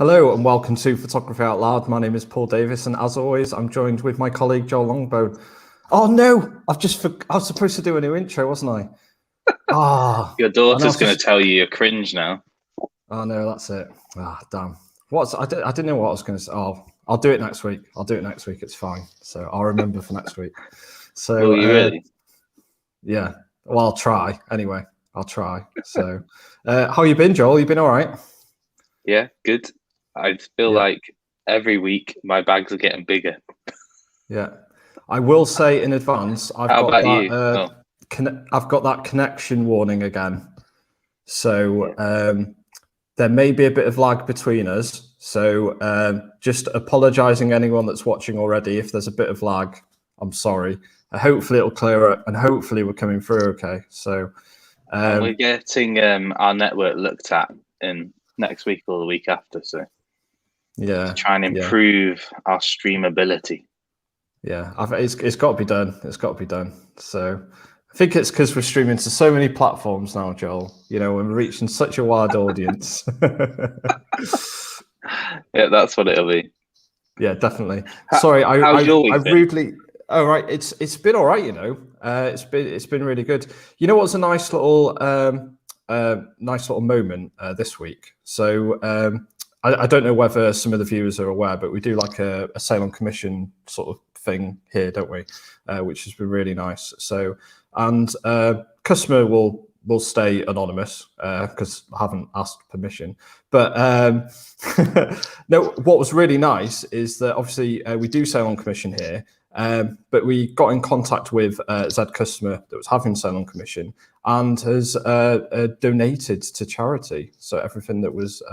Hello and welcome to Photography Out Loud. My name is Paul Davis, and as always, I'm joined with my colleague Joel Longbone. Oh no, I was supposed to do a new intro, wasn't I? Your daughter's going to tell you you're cringe now. Oh no, that's it. Damn. I didn't know what I was going to say. Oh, I'll do it next week. It's fine. So I'll remember for next week. So Will you really? Yeah. Well, I'll try. Anyway, I'll try. So how you been, Joel? You been all right? Yeah, good. I feel like every week my bags are getting bigger. Yeah. I will say in advance, I've got that connection warning again. So there may be a bit of lag between us. So just apologising anyone that's watching already if there's a bit of lag. I'm sorry. Hopefully it'll clear up, and hopefully we're coming through okay. So and we're getting our network looked at in next week or the week after. So to try and improve our streamability. Yeah, it's got to be done. It's got to be done. So I think it's because we're streaming to so many platforms now, Joel. You know, and we're reaching such a wide audience. Yeah, that's what it'll be. Yeah, definitely. Sorry, I rudely. Oh, right. It's been all right. You know, it's been really good. You know what's a nice little moment this week. So I don't know whether some of the viewers are aware, but we do like a sale on commission sort of thing here, don't we? Which has been really nice. So, and customer will stay anonymous because I haven't asked permission. But no, what was really nice is that obviously we do sale on commission here. But we got in contact with a Z customer that was having sale on commission and has donated to charity. So everything that was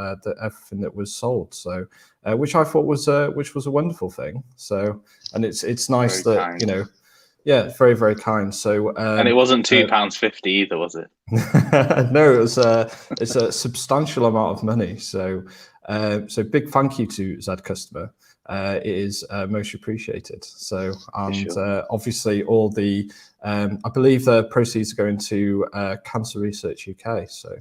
sold. So which I thought was a wonderful thing. So and it's nice very that kind. You know, yeah, very very kind. So and it wasn't £2.50 either, was it? No, it's a substantial amount of money. So so big thank you to Z customer. It is most appreciated. So, and obviously all the, I believe the proceeds are going to Cancer Research UK. So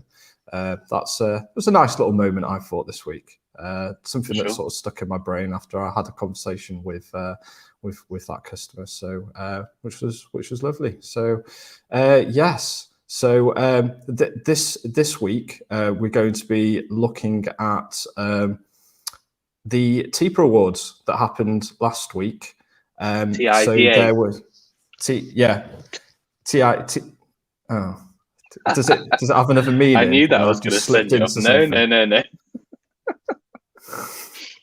it was a nice little moment I thought this week. Something that sort of stuck in my brain after I had a conversation with that customer. So which was lovely. So yes. So this week we're going to be looking at the TIPA Awards that happened last week. TIPA. So there was Oh, does it have another meaning? I knew that was going to send you off. No.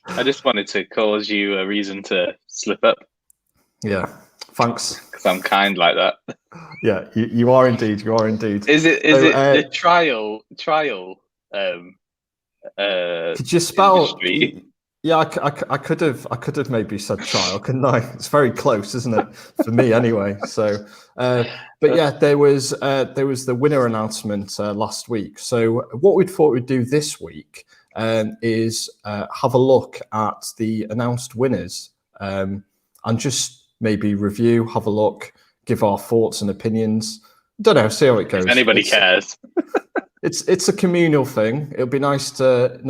I just wanted to cause you a reason to slip up. Yeah, thanks. Because I'm kind like that. Yeah, you are indeed. You are indeed. Is it the trial? Could you spell? Industry? Yeah, I could have maybe said trial, couldn't I? It's very close, isn't it? For me, anyway. So, but yeah, there was the winner announcement last week. So, what we thought we'd do this week is have a look at the announced winners and just maybe review, have a look, give our thoughts and opinions. Don't know, see how it goes. If anybody cares. It's a communal thing. It'll be nice to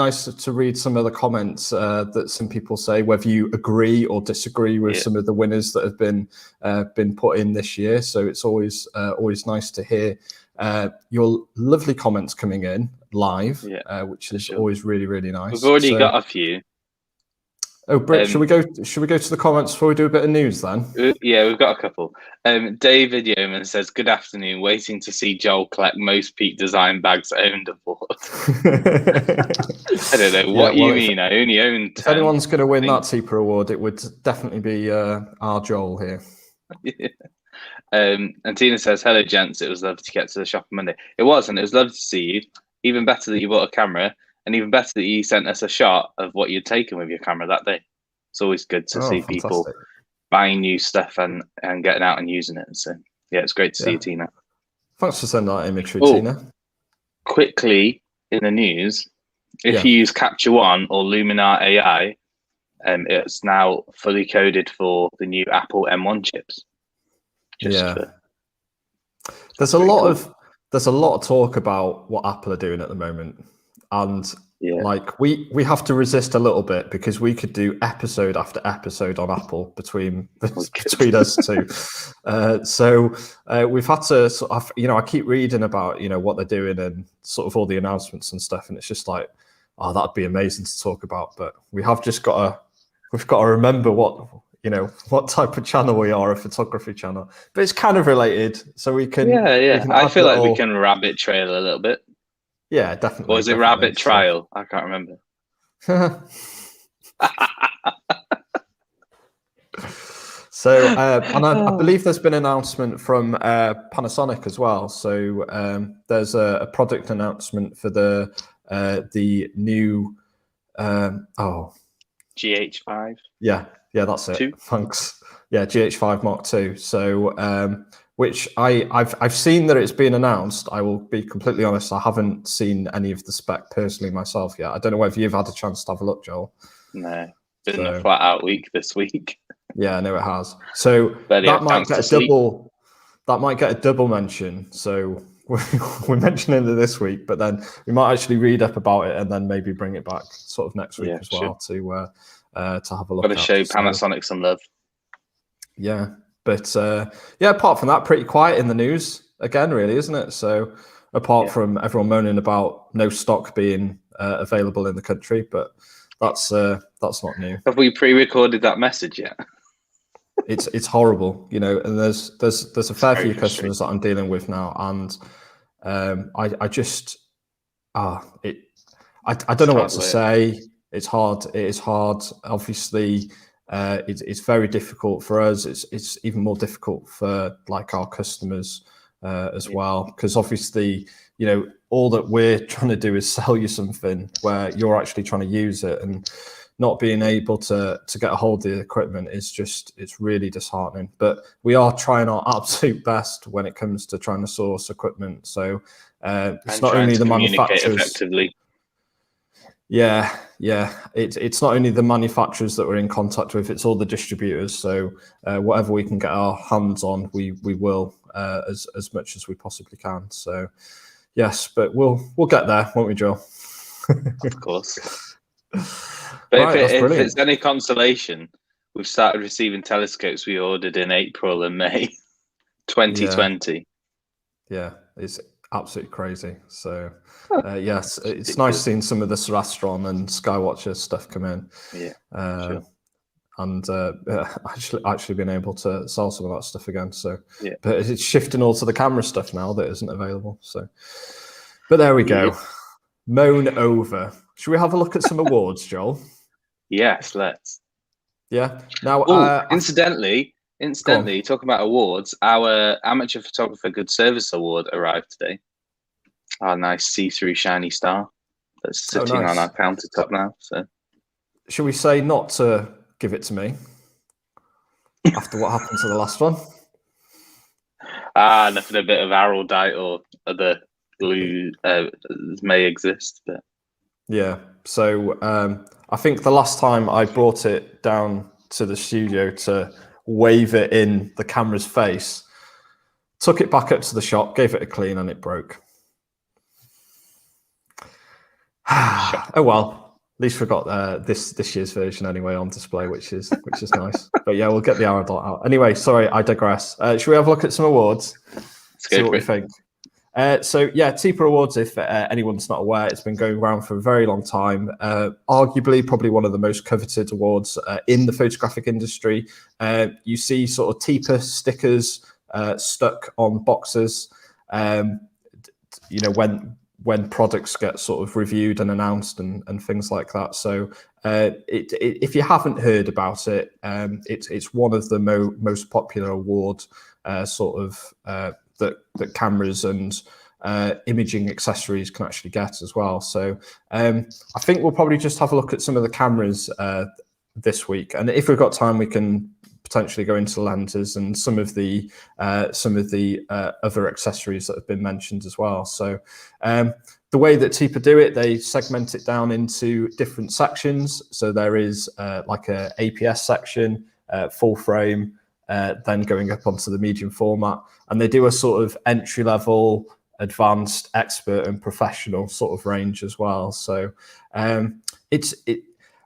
read some of the comments that some people say, whether you agree or disagree with some of the winners that have been put in this year. So it's always nice to hear your lovely comments coming in live, which is always really really nice. We've already got a few. Oh, Britt, should we go to the comments before we do a bit of news then? Yeah, we've got a couple. David Yeoman says, "Good afternoon. Waiting to see Joel collect most Peak Design Bags owned award." I don't know what you mean. I only own 10. If anyone's going to win that TIPA award, it would definitely be our Joel here. Yeah. And Tina says, "Hello, gents. It was lovely to get to the shop on Monday. It was lovely to see you. Even better that you bought a camera. And even better that you sent us a shot of what you'd taken with your camera that day. It's always good to see people buying new stuff and getting out and using it. So, yeah, it's great to see you, Tina. Thanks for sending that imagery, Tina. Quickly, in the news, if you use Capture One or Luminar AI, it's now fully coded for the new Apple M1 chips. There's a lot of talk about what Apple are doing at the moment. and Yeah. like we have to resist a little bit because we could do episode after episode on Apple between us two. So we've had to sort of, I keep reading about what they're doing and sort of all the announcements and stuff, and it's just like, oh, that'd be amazing to talk about. But we've got to remember what type of channel we are, a photography channel. But it's kind of related, so we can. Yeah. We can I feel like we can rabbit trail a little bit. Yeah, definitely. Or was it rabbit trial? I can't remember. So, and I believe there's been an announcement from Panasonic as well. So there's a product announcement for the new GH5. Yeah, that's it. 2? Thanks. Yeah, GH5 Mark II. So which I've seen that it's been announced. I will be completely honest, I haven't seen any of the spec personally myself yet. I don't know whether you've had a chance to have a look, Joel. No, been a flat out week this week. Yeah, I know it has. So that might get a double mention. So we're mentioning it this week, but then we might actually read up about it and then maybe bring it back sort of next week as well to have a look. Got to show Panasonic some love. Yeah. But apart from that, pretty quiet in the news again, really, isn't it? So apart from everyone moaning about no stock being available in the country, but that's not new. Have we pre-recorded that message yet? It's horrible, and there's a fair few customers that I'm dealing with now, and I just I don't know what to say. It's hard. It is hard. Obviously. It's very difficult for us. It's even more difficult for like our customers as well, because obviously all that we're trying to do is sell you something where you're actually trying to use it, and not being able to get a hold of the equipment is it's really disheartening. But we are trying our absolute best when it comes to trying to source equipment. So it's not only the manufacturers. Effectively. Yeah. It's not only the manufacturers that we're in contact with; it's all the distributors. So whatever we can get our hands on, we will as much as we possibly can. So yes, but we'll get there, won't we, Joel? Of course. But if it's any consolation, we've started receiving telescopes we ordered in April and May 2020. Yeah, it's absolutely crazy. So yes, it's nice seeing some of the Sarastron and Skywatcher stuff come in. Sure. And actually being able to sell some of that stuff again. So but it's shifting all to the camera stuff now that isn't available. So but there we go. Moan over. Should we have a look at some awards, Joel? Yes, let's. Yeah. Now incidentally, talking about awards, our Amateur Photographer Good Service Award arrived today. Our nice see-through shiny star that's sitting on our countertop now. So, should we say not to give it to me after what happened to the last one? Nothing a bit of araldite or other glue may exist, but yeah. So I think the last time I brought it down to the studio to wave it in the camera's face, took it back up to the shop, gave it a clean, and it broke. Oh well, at least we got this year's version anyway on display, which is nice. But yeah, we'll get the araldite out. Anyway, sorry, I digress. Should we have a look at some awards? See what we think. So yeah, TIPA Awards, if anyone's not aware, it's been going around for a very long time. Arguably, probably one of the most coveted awards in the photographic industry. You see sort of TIPA stickers stuck on boxes. When products get sort of reviewed and announced and things like that. So if you haven't heard about it, it's one of the most popular award that cameras and imaging accessories can actually get as well. So I think we'll probably just have a look at some of the cameras this week, and if we've got time, we can potentially go into lenses and some of the other accessories that have been mentioned as well. So the way that TIPA do it, they segment it down into different sections. So there is like a APS section, full frame, then going up onto the medium format, and they do a sort of entry level advanced, expert, and professional sort of range as well. So I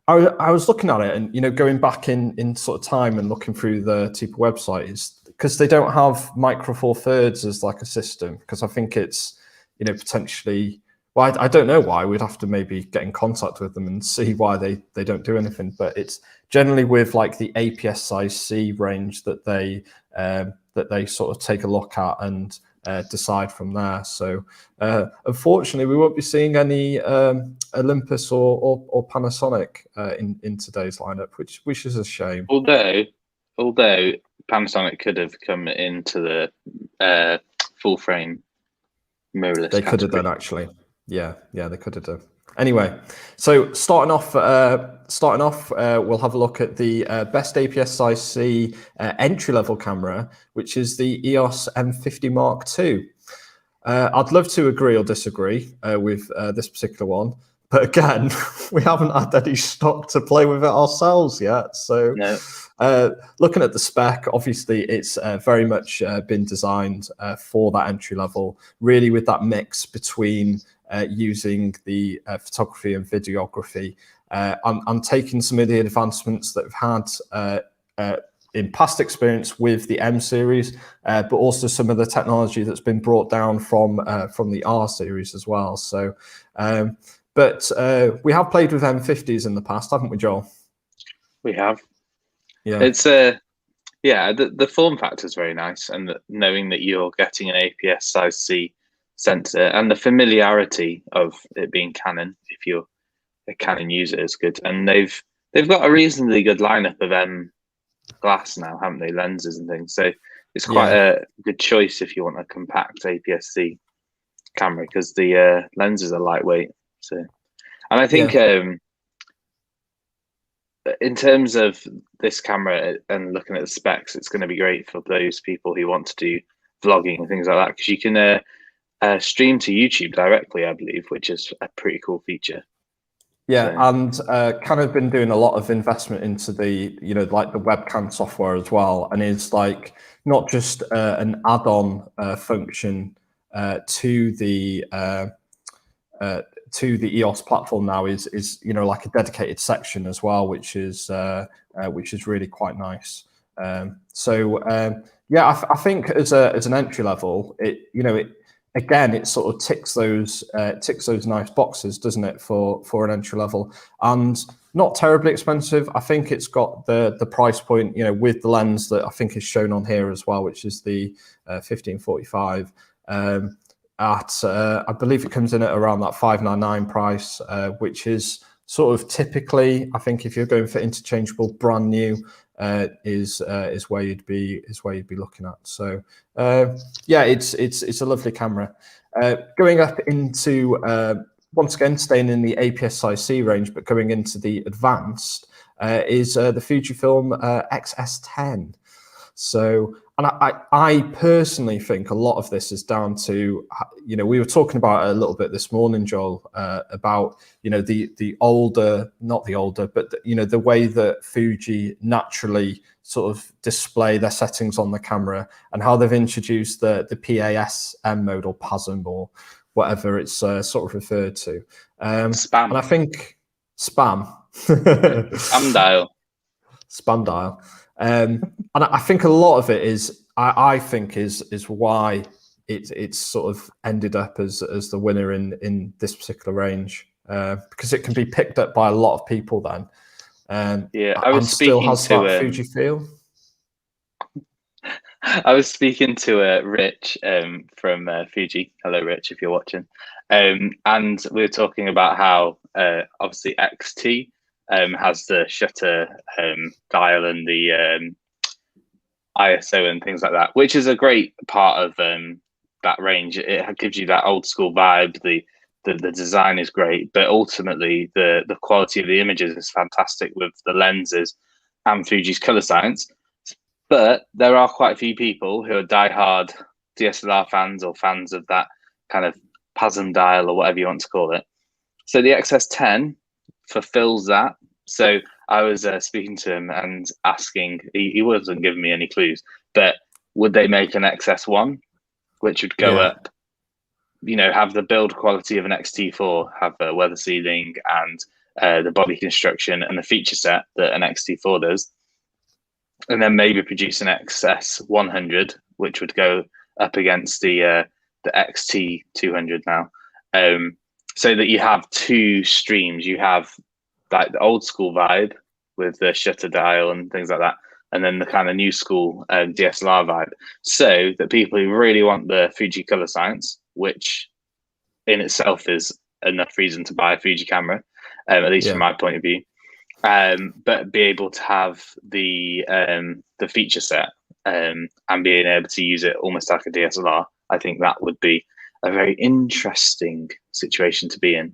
was looking at it, and going back in sort of time and looking through the TIPA website, is because they don't have Micro Four Thirds as like a system, because I think it's potentially. Well, I don't know why. We'd have to maybe get in contact with them and see why they don't do anything. But it's generally with like the APS-C range that they sort of take a look at and decide from there. So unfortunately, we won't be seeing any Olympus or Panasonic in today's lineup, which is a shame. Although Panasonic could have come into the full frame mirrorless. They could have done, actually. Yeah, they could have done. Anyway, so starting off, we'll have a look at the best APS-C entry-level camera, which is the EOS M50 Mark II. I'd love to agree or disagree with this particular one, but again, we haven't had any stock to play with it ourselves yet. So, no. Looking at the spec, obviously it's very much been designed for that entry level, really with that mix between using the photography and videography. I'm taking some of the advancements that we've had in past experience with the M series, but also some of the technology that's been brought down from the R series as well. So, but we have played with M50s in the past, haven't we, Joel? We have. Yeah, it's the form factor is very nice, and knowing that you're getting an APS-C sensor and the familiarity of it being Canon, if you're a Canon user, is good. And they've got a reasonably good lineup of M glass now, haven't they? Lenses and things. So it's quite a good choice if you want a compact APS-C camera, because the lenses are lightweight. So, and I think in terms of this camera and looking at the specs, it's going to be great for those people who want to do vlogging and things like that, because you can stream to YouTube directly, I believe, which is a pretty cool feature. Yeah, so. And kind of been doing a lot of investment into the, like the webcam software as well, and it's like not just an add-on function to the EOS platform now, is like a dedicated section as well, which is really quite nice. I think as an entry level, it sort of ticks those nice boxes, doesn't it, for an entry level, and not terribly expensive. I think it's got the price point, with the lens that I think is shown on here as well, which is the 1545. I believe it comes in at around that 599 price, which is sort of typically, I think, if you're going for interchangeable brand new, is where you'd be looking at. So it's a lovely camera. Going up into once again staying in the APS-C range, but going into the advanced, is the Fujifilm XS10. So, and I personally think a lot of this is down to, we were talking about it a little bit this morning, Joel, about, the older, not the older, but, the way that Fuji naturally sort of display their settings on the camera, and how they've introduced the PASM mode, or PASM, or whatever it's sort of referred to. Spam. And I think spam. Spam dial. Spam dial. And I think a lot of it is, I think is why it's sort of ended up as the winner in this particular range, because it can be picked up by a lot of people then. I was still has that Fuji feel. I was speaking to Rich from Fuji. Hello, Rich, if you're watching. And we were talking about how obviously XT has the shutter dial and the ISO and things like that, which is a great part of that range. It gives you that old school vibe. The design is great, but ultimately the quality of the images is fantastic with the lenses and Fuji's color science. But there are quite a few people who are diehard DSLR fans, or fans of that kind of PASM dial, or whatever you want to call it. So the XS10 fulfills that. So I was speaking to him and asking, he wasn't giving me any clues, but would they make an XS1, which would go up have the build quality of an XT4, have a weather sealing and the body construction and the feature set that an XT4 does, and then maybe produce an XS100, which would go up against the XT200 now, so that you have two streams. You have like the old school vibe with the shutter dial and things like that, and then the kind of new school DSLR vibe, so that people who really want the Fuji color science, which in itself is enough reason to buy a Fuji camera, at least from my point of view, but be able to have the feature set and being able to use it almost like a DSLR. I think that would be a very interesting situation to be in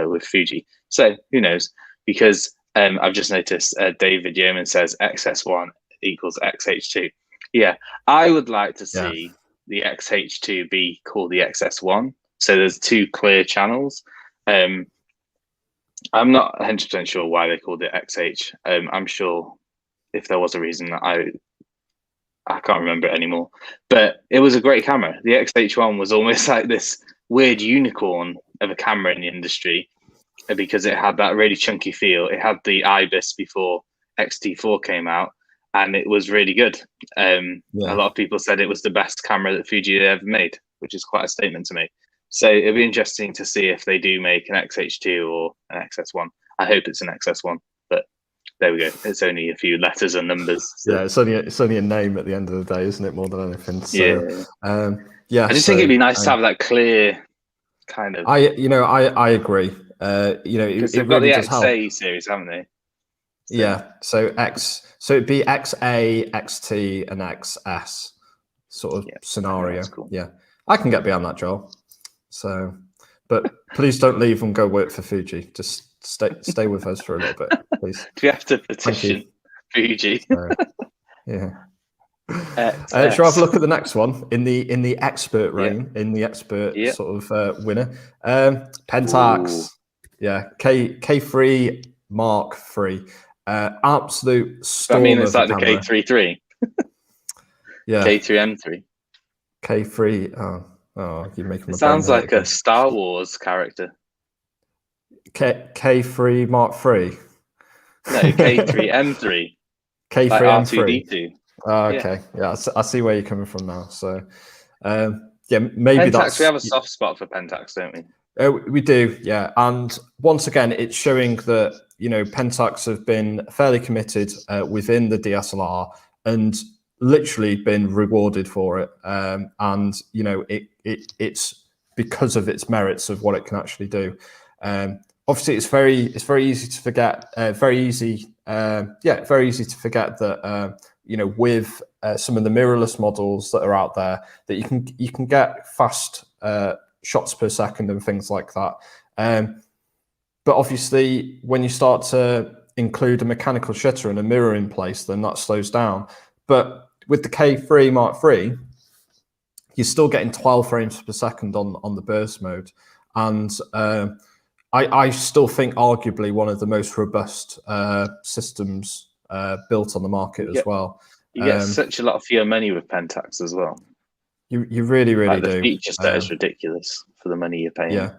with Fuji. So who knows? Because I've just noticed David Yeoman says XS1 equals XH2. Yeah, I would like to see the XH2 be called the XS1. So there's two clear channels. I'm not 100% sure why they called it XH. I'm sure if there was a reason, I can't remember it anymore. But it was a great camera. The XH1 was almost like this weird unicorn of a camera in the industry, because it had that really chunky feel. It had the IBIS before XT4 came out, and it was really good. A lot of people said it was the best camera that Fuji had ever made, which is quite a statement to me. So it'll be interesting to see if they do make an XH2 or an XS1. I hope it's an XS1, but there we go. It's only a few letters and numbers. So. Yeah, it's only a name at the end of the day, isn't it? More than anything. So, I just think it'd be nice to have that clear kind of. I agree. Because they've got the XA series, haven't they? So. Yeah. So it'd be XA, XT, and XS sort of scenario. Cool. Yeah, I can get behind that, Joel. So, but please don't leave and go work for Fuji. Just stay with us for a little bit, please. Do we have to petition Fuji? Yeah. Shall I have a look at the next one in the expert reign, in the expert sort of winner? Pentax. Ooh. Yeah, K3 Mark III. Absolute storm. I mean, it's like the camera. K33. Yeah. K3M3. K3. Oh, you're making. It sounds like a Star Wars character. K3 Mark III. No, K3M3. K3M3. Like R2D2. Oh, okay. Yeah, I see where you're coming from now. So, maybe Pentax. We have a soft spot for Pentax, don't we? We do, yeah. And once again, it's showing that Pentax have been fairly committed within the DSLR and literally been rewarded for it. And it's because of its merits of what it can actually do. Obviously, it's very easy to forget. Very easy to forget that with some of the mirrorless models that are out there, that you can get fast shots per second and things like that. But obviously, when you start to include a mechanical shutter and a mirror in place, then that slows down. But with the K3 Mark III, you're still getting 12 frames per second on the burst mode. And I still think arguably one of the most robust systems built on the market as well. You get such a lot for your money with Pentax as well. You really do. The feature set is ridiculous for the money you're paying. Yeah,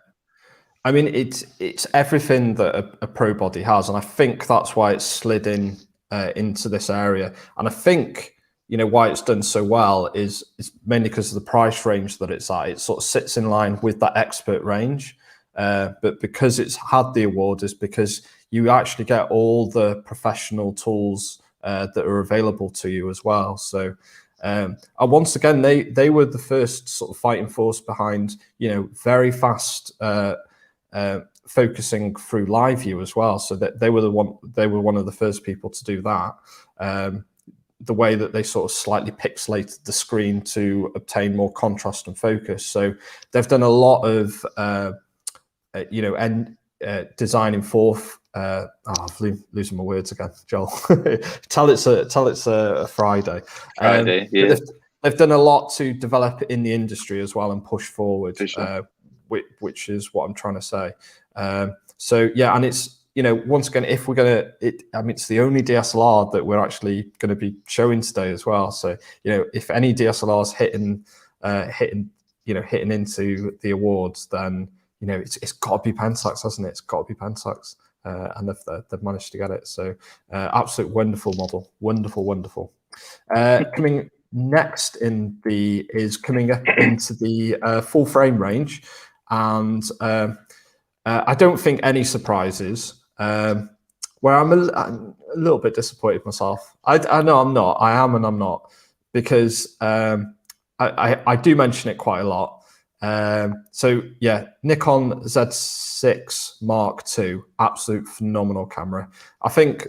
I mean it's everything that a pro body has, and I think that's why it's slid into this area. And I think why it's done so well is mainly because of the price range that it's at. It sort of sits in line with that expert range, but because it's had the award is because you actually get all the professional tools that are available to you as well. So. And once again, they were the first sort of fighting force behind very fast focusing through live view as well. So that they were one of the first people to do that. The way that they sort of slightly pixelated the screen to obtain more contrast and focus. So they've done a lot of designing forth. I'm losing my words again, Joel. tell it's a Friday. Friday, yeah. They've done a lot to develop in the industry as well and push forward, sure. Which is what I'm trying to say. So yeah, and it's once again, if we're gonna, it's the only DSLR that we're actually going to be showing today as well. So if any DSLRs hitting hitting into the awards, then it's got to be Pentax, hasn't it? It's got to be Pentax, and they've managed to get it. So absolute wonderful model, wonderful. Coming next coming up into the full frame range, and I don't think any surprises. Where I'm a little bit disappointed myself. I know I'm not. I am and I'm not, because I do mention it quite a lot. So yeah, Nikon Z6 Mark II, absolute phenomenal camera. I think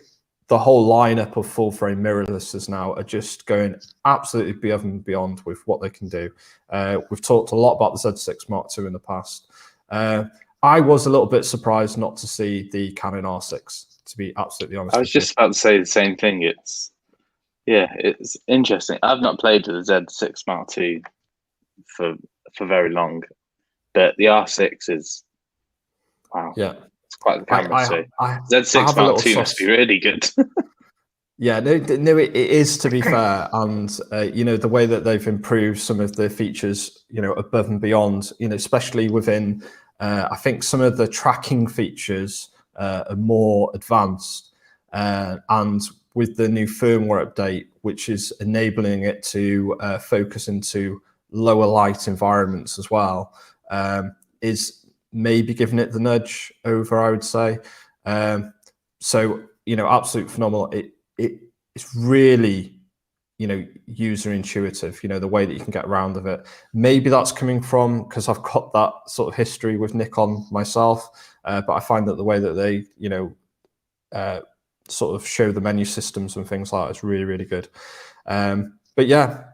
the whole lineup of full frame mirrorlesses now are just going absolutely above and beyond with what they can do. We've talked a lot about the Z6 Mark II in the past. I was a little bit surprised not to see the Canon R6, to be absolutely honest. I was just about to say the same thing. It's interesting. I've not played with the Z6 Mark II for very long, but the R6 is, wow. Yeah, it's quite the camera. Z6 Mark II must be really good. Yeah, no, it is, to be fair, and the way that they've improved some of the features, above and beyond, especially within, I think some of the tracking features are more advanced, and with the new firmware update, which is enabling it to focus into lower light environments as well, is maybe giving it the nudge over, I would say. So absolute phenomenal. It's really user intuitive, the way that you can get around of it. Maybe that's coming from because I've got that sort of history with Nikon myself, but I find that the way that they sort of show the menu systems and things like that is really good. But yeah,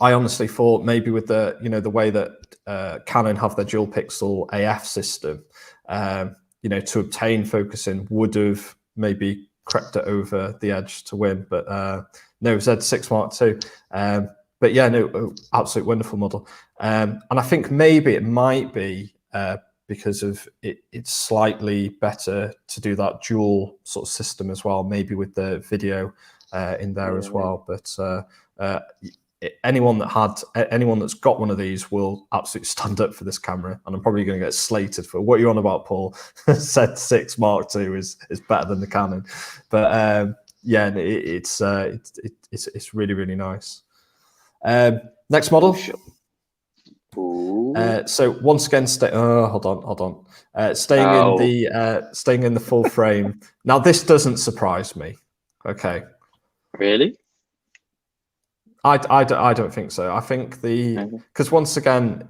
I honestly thought maybe with the the way that Canon have their dual pixel AF system, to obtain focusing would have maybe crept it over the edge to win, but no, Z6 Mark II. But yeah, no, absolute wonderful model. And I think maybe it might be because of it's slightly better to do that dual sort of system as well, maybe with the video in there as well. But anyone that's got one of these will absolutely stand up for this camera, and I'm probably going to get slated for what you're on about, Paul. Z6 Mark II is better than the Canon, but yeah, it's really nice. Next model. So once again, hold on. Staying in the full frame. Now this doesn't surprise me. Okay. Really? I don't think so. I think because once again,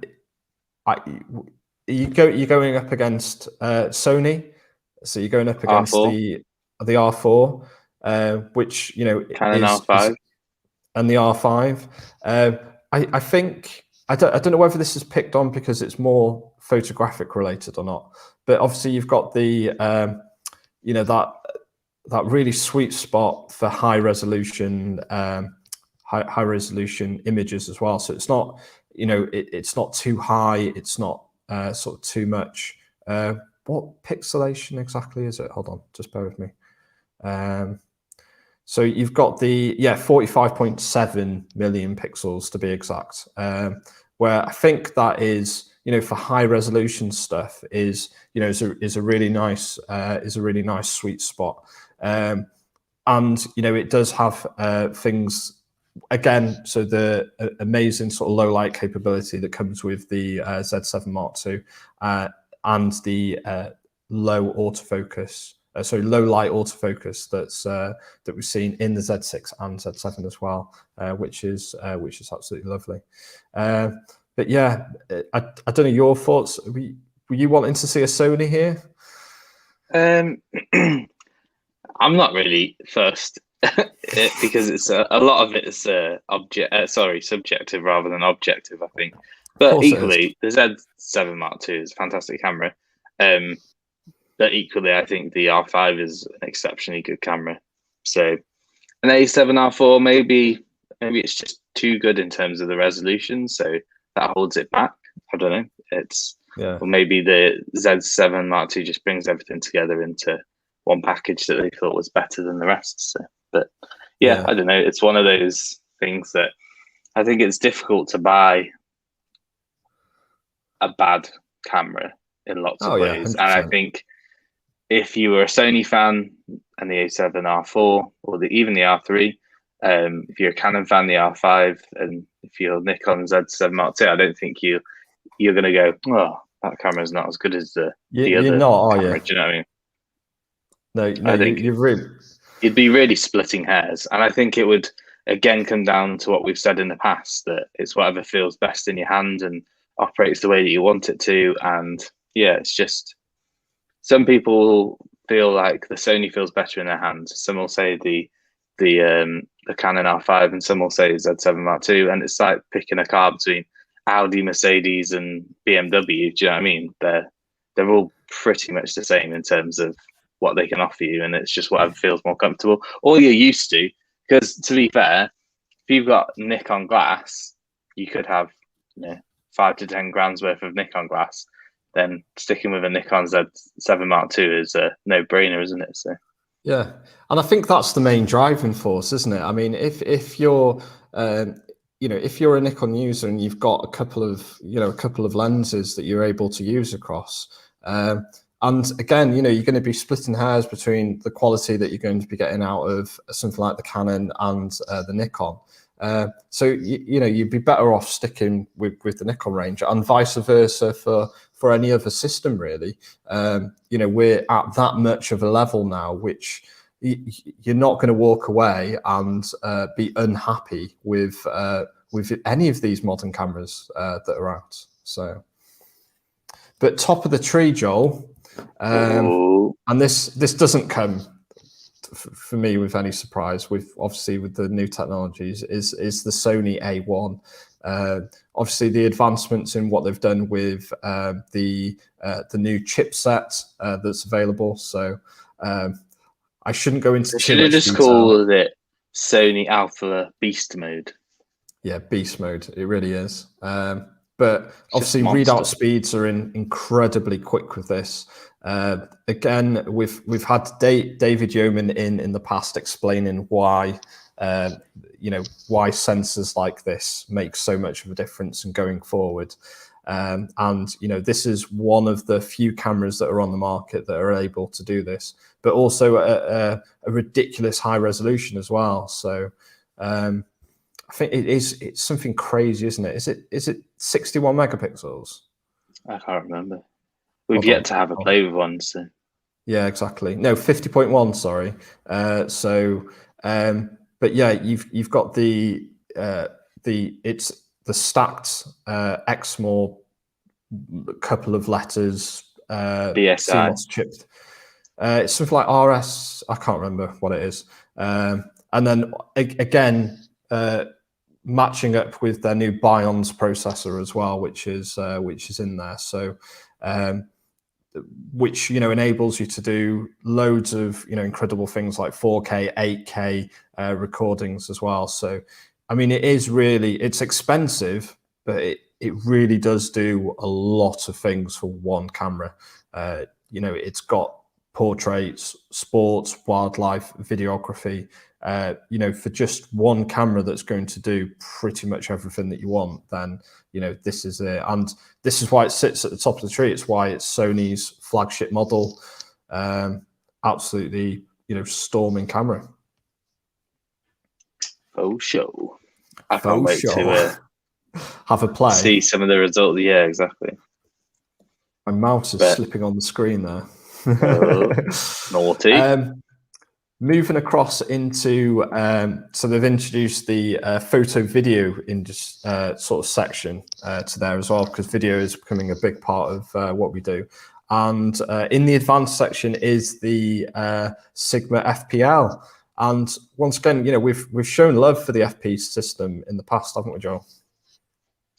you're going up against Sony, so you're going up against R4. the R4, which Canon R5 and the R5. I think I don't know whether this is picked on because it's more photographic related or not, but obviously you've got the that really sweet spot for high resolution images as well. So it's not it's not too high, it's not sort of too much. What pixelation exactly is it? Hold on, just bear with me. So you've got the 45.7 million pixels to be exact, where I think that is for high resolution stuff is is a really nice sweet spot, and it does have things. Again, so the amazing sort of low light capability that comes with the Z7 Mark II and the low autofocus, low light autofocus that we've seen in the Z6 and Z7 as well, which is absolutely lovely. But yeah, I don't know your thoughts. Were you wanting to see a Sony here? I'm not really first. Because it's a lot of it is subjective rather than objective, I think. But equally, the Z7 Mark II is a fantastic camera. But equally, I think the R5 is an exceptionally good camera. So an A7 R4, maybe it's just too good in terms of the resolution, so that holds it back. I don't know. Or maybe the Z7 Mark II just brings everything together into one package that they thought was better than the rest. So. But yeah, I don't know. It's one of those things that I think it's difficult to buy a bad camera in lots of Oh yeah, ways. And I 100%. think if you were a Sony fan and the A7R4 or even the R3, if you're a Canon fan, the R5, and if you're Nikon Z7 Mark II, I don't think you're going to go, oh, that camera's not as good as the You're other not, are camera. you? Do you know what I mean? No, I think you're really. you'd be really splitting hairs. And I think it would, again, come down to what we've said in the past, that it's whatever feels best in your hand and operates the way that you want it to. And yeah, it's just some people feel like the Sony feels better in their hands. Some will say the Canon R5, and some will say Z7 Mark II. And it's like picking a car between Audi, Mercedes, and BMW. Do you know what I mean? They're all pretty much the same in terms of what they can offer you, and it's just whatever feels more comfortable or you're used to. Because to be fair, if you've got Nikon glass, you could have 5 to 10 grams worth of Nikon glass. Then sticking with a Nikon Z7 Mark II is a no-brainer, isn't it? So Yeah, and I think that's the main driving force, isn't it? I mean, if you're if you're a Nikon user and you've got a couple of lenses that you're able to use across, and again, you're going to be splitting hairs between the quality that you're going to be getting out of something like the Canon and the Nikon. So you'd be better off sticking with the Nikon range, and vice versa for any other system, really. We're at that much of a level now, which you're not going to walk away and be unhappy with any of these modern cameras that are out. So, but top of the tree, Joel, and this doesn't come for me with any surprise, with the new technologies, is the Sony A1. Obviously the advancements in what they've done with the new chipset that's available. So I shouldn't go into too much just detail. call it Sony Alpha Beast Mode. Yeah, beast mode. It really is. But obviously readout speeds are incredibly quick with this. Again, we've had David Yeoman in the past explaining why why sensors like this make so much of a difference in going forward. And this is one of the few cameras that are on the market that are able to do this, but also a ridiculous high resolution as well. So I think it's something crazy, isn't it? Is it 61 megapixels? I can't remember. We've yet to have a play with one. So yeah, exactly. No, 50.1. Sorry. But yeah, you've got the stacked Exmor couple of letters BSI CMOS chipped. It's something like RS. I can't remember what it is. And then again, matching up with their new Bions processor as well, which is in there. So, which enables you to do loads of incredible things like 4K, 8K recordings as well. So, I mean, it's expensive, but it really does do a lot of things for one camera. It's got portraits, sports, wildlife, videography. For just one camera that's going to do pretty much everything that you want, then this is it. And this is why it sits at the top of the tree. It's why it's Sony's flagship model. Absolutely, storming camera. Faux show. I can't wait to have a play. See some of the results. Yeah, exactly. My mouse is slipping on the screen there. Naughty. Moving across into, so they've introduced the photo video sort of section to there as well, because video is becoming a big part of what we do. And in the advanced section is the Sigma FPL. And once again, we've shown love for the FP system in the past, haven't we, Joel?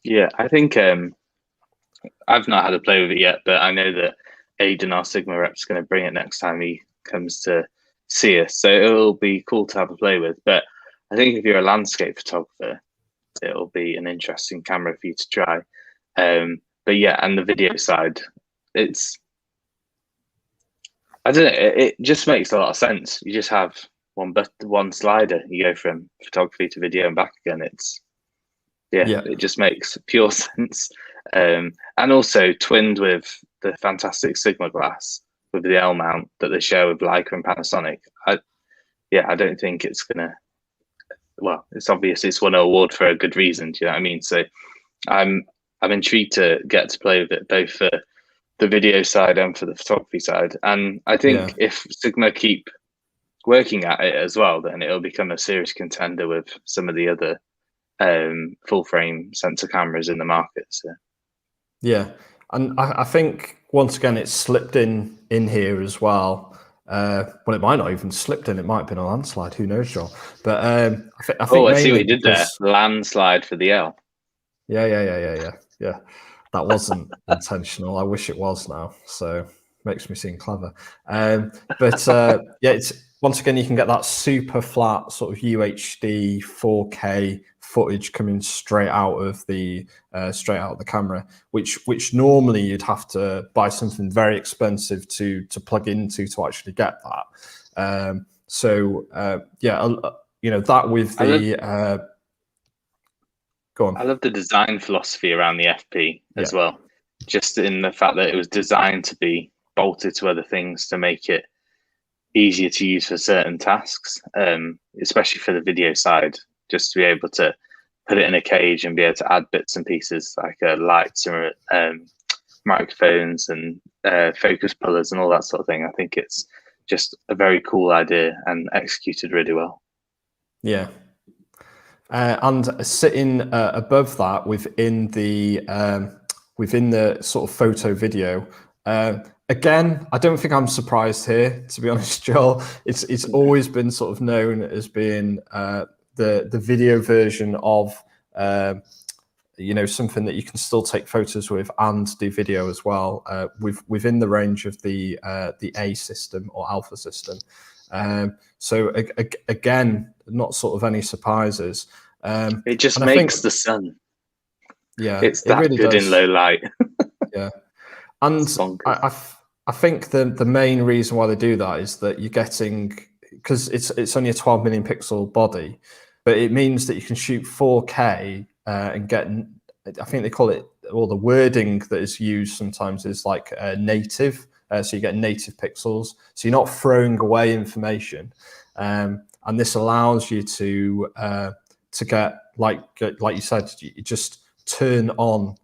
Yeah, I think I've not had a play with it yet, but I know that Aidan, our Sigma rep, is going to bring it next time he comes to see us. So it'll be cool to have a play with. But I think if you're a landscape photographer, it'll be an interesting camera for you to try. But yeah, and the video side, I don't know, it just makes a lot of sense. You just have one slider. You go from photography to video and back again. It just makes pure sense. and also twinned with the fantastic Sigma glass with the L mount that they share with Leica and Panasonic. I don't think it's gonna. Well, it's obvious it's won an award for a good reason. Do you know what I mean? So I'm intrigued to get to play with it, both for the video side and for the photography side. And I think if Sigma keep working at it as well, then it'll become a serious contender with some of the other full frame sensor cameras in the market. So yeah, and I think once again it's slipped in here as well. Well, it might not even slipped in. It might have been a landslide. Who knows, Joel? But I think. I see what you did there. Landslide for the L. Yeah. That wasn't intentional. I wish it was now. So makes me seem clever. But it's once again you can get that super flat sort of UHD 4K footage coming straight out of the camera, which normally you'd have to buy something very expensive to plug into to actually get that. That with the go on. I love the design philosophy around the FP as well, just in the fact that it was designed to be bolted to other things to make it easier to use for certain tasks, especially for the video side, just to be able to put it in a cage and be able to add bits and pieces like lights and microphones and focus pullers and all that sort of thing. I think it's just a very cool idea and executed really well. Yeah. And sitting above that within the sort of photo video, again, I don't think I'm surprised here, to be honest, Joel. It's always been sort of known as being the video version of something that you can still take photos with and do video as well, within the range of the A system or Alpha system. So again, not sort of any surprises. It just makes the sun. Yeah, it's that really good in low light. Yeah, and I think the main reason why they do that is that you're getting, because it's only a 12 million pixel body, but it means that you can shoot 4K and get, I think they call it, or the wording that is used sometimes is like native. So you get native pixels. So you're not throwing away information. And this allows you to get, like you said, you just turn on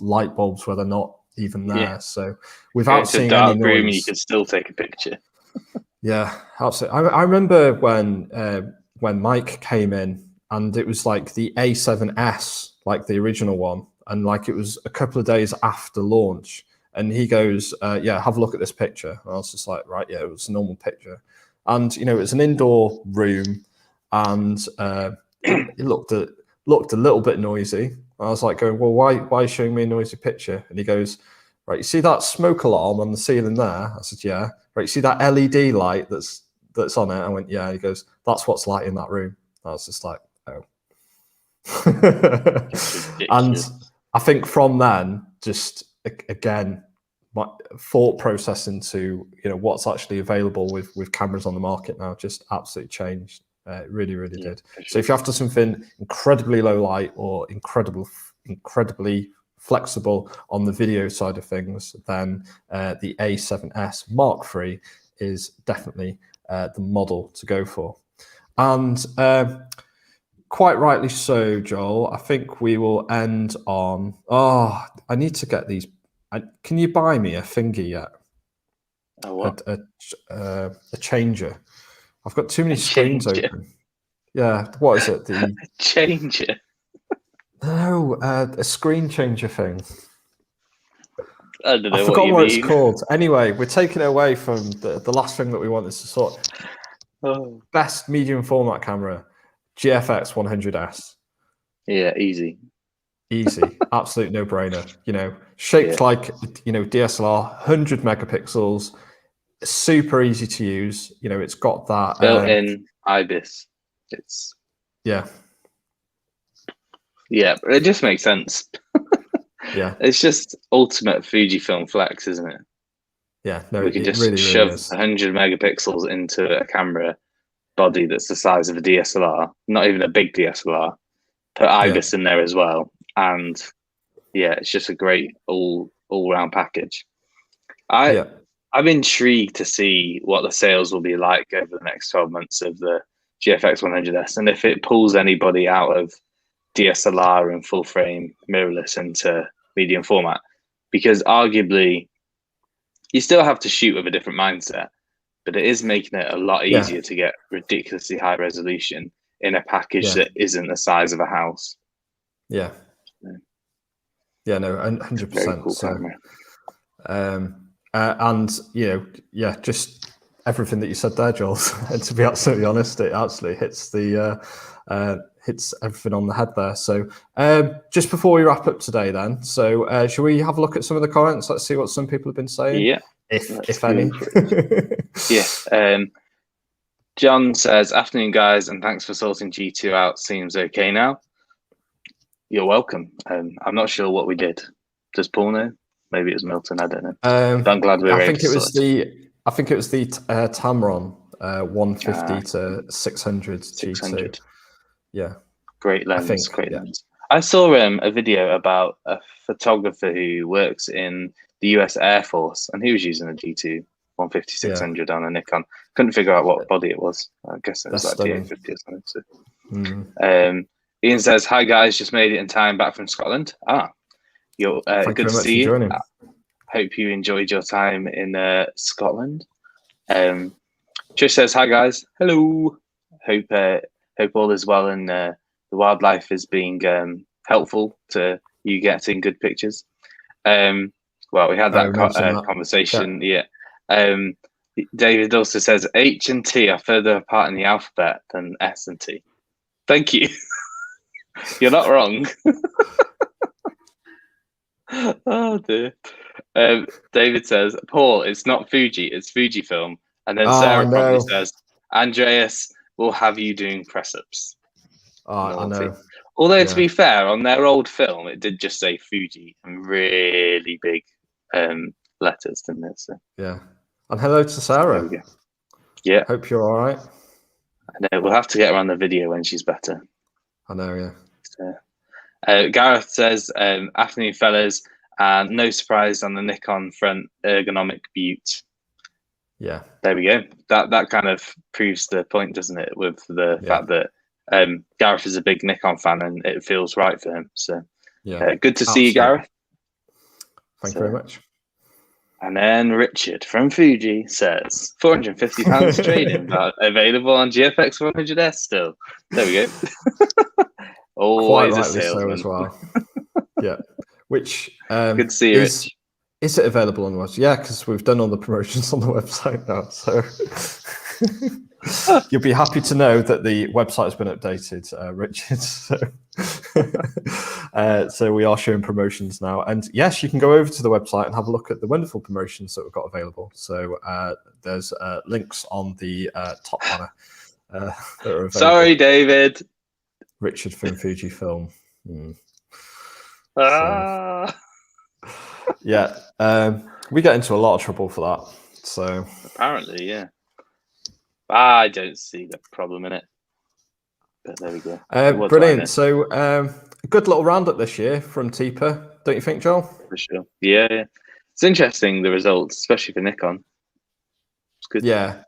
light bulbs where they're not even there. Yeah. So without seeing any noise, room, you can still take a picture. Yeah, absolutely. I remember when Mike came in, and it was like the A7S, like the original one, and like it was a couple of days after launch, and he goes, "Yeah, have a look at this picture." And I was just like, "Right, yeah, it was a normal picture," and it was an indoor room, and it looked a little bit noisy. I was like, going, "Well, why are you showing me a noisy picture?" And he goes, "Right, you see that smoke alarm on the ceiling there?" I said, "Yeah." "Right, you see that LED light that's on it?" I went, "Yeah." He goes, "That's what's lighting that room." I was just like, "Oh." And I think from then, just again, my thought process into what's actually available with cameras on the market now just absolutely changed. It really did. Sure. So if you're after something incredibly low light or incredibly flexible on the video side of things, then the A7S Mark III is definitely the model to go for. And quite rightly so, Joel. I think we will end on, I need to get these. Can you buy me a thingy yet? A what? A changer. I've got too many screens open. Yeah, what is it? The changer? No, a screen changer thing. I don't know. I forgot what it's called. Anyway, we're taking it away from the last thing that we want is to sort. Best medium format camera, GFX 100S. Yeah, easy, absolute no brainer. Shaped like DSLR, 100 megapixels, super easy to use. It's got that built-in IBIS. It's yeah, it just makes sense. Yeah, it's just ultimate Fujifilm flex, isn't it? Yeah, no, we can just shove 100 megapixels into a camera body that's the size of a DSLR, not even a big DSLR. Put IBIS in there as well, and yeah, it's just a great all round package. Yeah. I'm intrigued to see what the sales will be like over the next 12 months of the GFX 100S, and if it pulls anybody out of DSLR and full frame mirrorless into medium format, because arguably you still have to shoot with a different mindset, but it is making it a lot Yeah. easier to get ridiculously high resolution in a package Yeah. that isn't the size of a house. Yeah. Yeah, no, It's a very 100%. cool So, camera. and yeah, just everything that you said there, Joel. And to be absolutely honest, it absolutely hits hits everything on the head there. So, just before we wrap up today, then, so shall we have a look at some of the comments? Let's see what some people have been saying, Yeah, if any. Yeah. John says, "Afternoon, guys, and thanks for sorting G2 out. Seems okay now." You're welcome. I'm not sure what we did. Does Paul know? Maybe it was Milton. I don't know. But I'm glad we were able to sort it. I think it was the Tamron 150 to 600 600. G2. Yeah, Great lens. think, Great yeah. lens. I saw a video about a photographer who works in the US Air Force, and he was using a G2 150 600 on a Nikon. Couldn't figure out what body it was. I guess it was That's like stunning. T850 or something. So. Ian says, "Hi guys, just made it in time back from Scotland." You're Thank good you very to much see for you. joining. Hope you enjoyed your time in Scotland. Trish says, "Hi guys, hello. Hope all is well and the wildlife is being helpful to you getting good pictures." Well, we had that conversation. Yeah. David also says H and T are further apart in the alphabet than S and T. Thank you. You're not wrong. Oh dear. David says, "Paul, it's not Fuji, it's Fujifilm." And then Sarah probably says, "Andreas will have you doing press ups." I know. Although to be fair, on their old film, it did just say Fuji in really big letters, didn't it? So yeah. And hello to Sarah. There we go. Yeah. Hope you're all right. I know. We'll have to get her on the video when she's better. I know, yeah. So, Gareth says, "Afternoon, fellas. No surprise on the Nikon front ergonomic butte." Yeah. There we go. That kind of proves the point, doesn't it? With the fact that Gareth is a big Nikon fan and it feels right for him. So yeah, good to see you, Gareth. Thank you very much. And then Richard from Fuji says, £450 trading, but available on GFX 100S still. There we go. Always a salesman. So as well. Yeah. Which good to see you, Rich. Is it available on the website? Yeah, because we've done all the promotions on the website now. So you'll be happy to know that the website has been updated, Richard. So we are showing promotions now. And yes, you can go over to the website and have a look at the wonderful promotions that we've got available. So there's links on the top banner that are available. Sorry, David. Richard from Fujifilm. Yeah, we get into a lot of trouble for that. So apparently, yeah. I don't see the problem in it. But there we go. Brilliant. So a good little roundup this year from TIPA, don't you think, Joel? For sure. Yeah. It's interesting, the results, especially for Nikon. It's good. Yeah.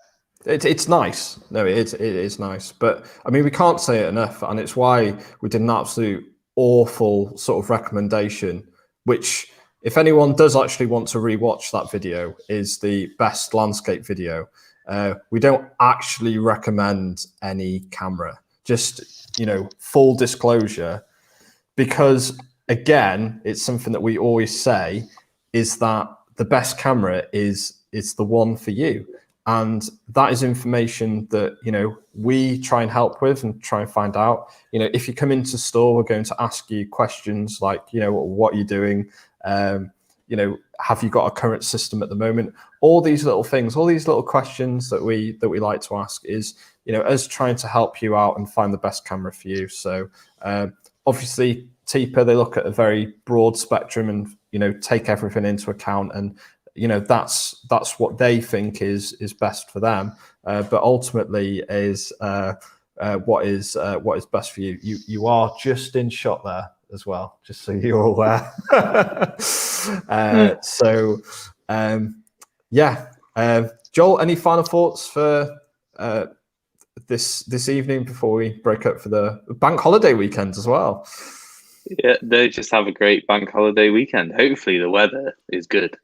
It's nice. No, it is nice. But I mean, we can't say it enough, and it's why we did an absolute awful sort of recommendation, which if anyone does actually want to rewatch that video, is the best landscape video. We don't actually recommend any camera, just, full disclosure, because again, it's something that we always say is that the best camera is the one for you. And that is information that, we try and help with and try and find out. If you come into store, we're going to ask you questions like, what are you doing? Have you got a current system at the moment? All these little things, all these little questions that we like to ask is, us trying to help you out and find the best camera for you. So obviously TIPA, they look at a very broad spectrum and, take everything into account, and that's what they think is best for them, but ultimately is what is best for you. You are just in shot there, as well, just so you're aware. Joel, any final thoughts for this evening before we break up for the bank holiday weekend as well? Yeah, they just have a great bank holiday weekend. Hopefully the weather is good.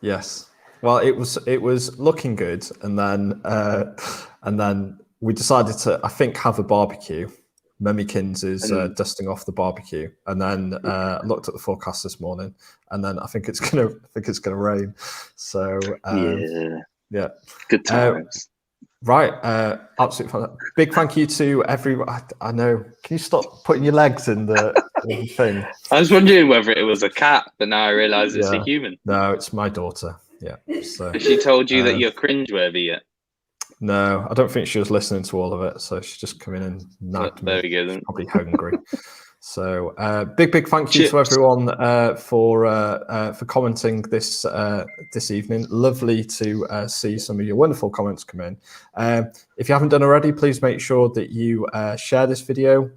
Yes. Well, it was looking good, and then we decided to, I think, have a barbecue. Memikins is dusting off the barbecue, and then looked at the forecast this morning, and then I think it's gonna rain. So yeah, good times. Right, absolutely fun. Big thank you to everyone. I know. Can you stop putting your legs in the thing? I was wondering whether it was a cat, but now I realise it's a human. No, it's my daughter. Yeah. So, has she told you that you're cringeworthy yet? No, I don't think she was listening to all of it. So she's just come in and nagged me. There we go then. She's probably hungry. So big thank you to everyone for commenting this evening. Lovely to see some of your wonderful comments come in. If you haven't done already, please make sure that you share this video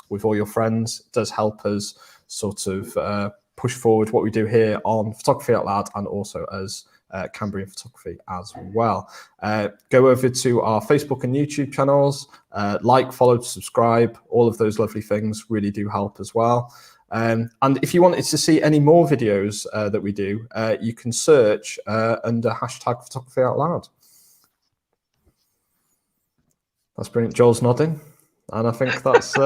with all your friends. It does help us sort of push forward what we do here on Photography Out Loud, and also as Cambrian Photography as well. Go over to our Facebook and YouTube channels, like, follow, subscribe. All of those lovely things really do help as well. And if you wanted to see any more videos that we do, you can search under hashtag Photography Out Loud. That's brilliant. Joel's nodding, and I think that's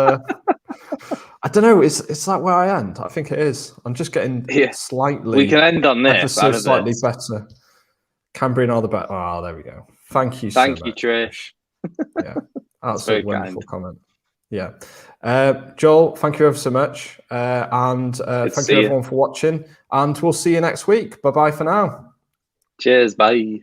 I don't know, is that where I end? I think it is. I'm just getting slightly, we can end on this, slightly better. Cambrian are the best. Oh, there we go. Thank you so much. Thank you, Trish. Yeah, absolutely wonderful comment. Yeah. Joel, thank you ever so much. And thank you everyone for watching. And we'll see you next week. Bye-bye for now. Cheers. Bye.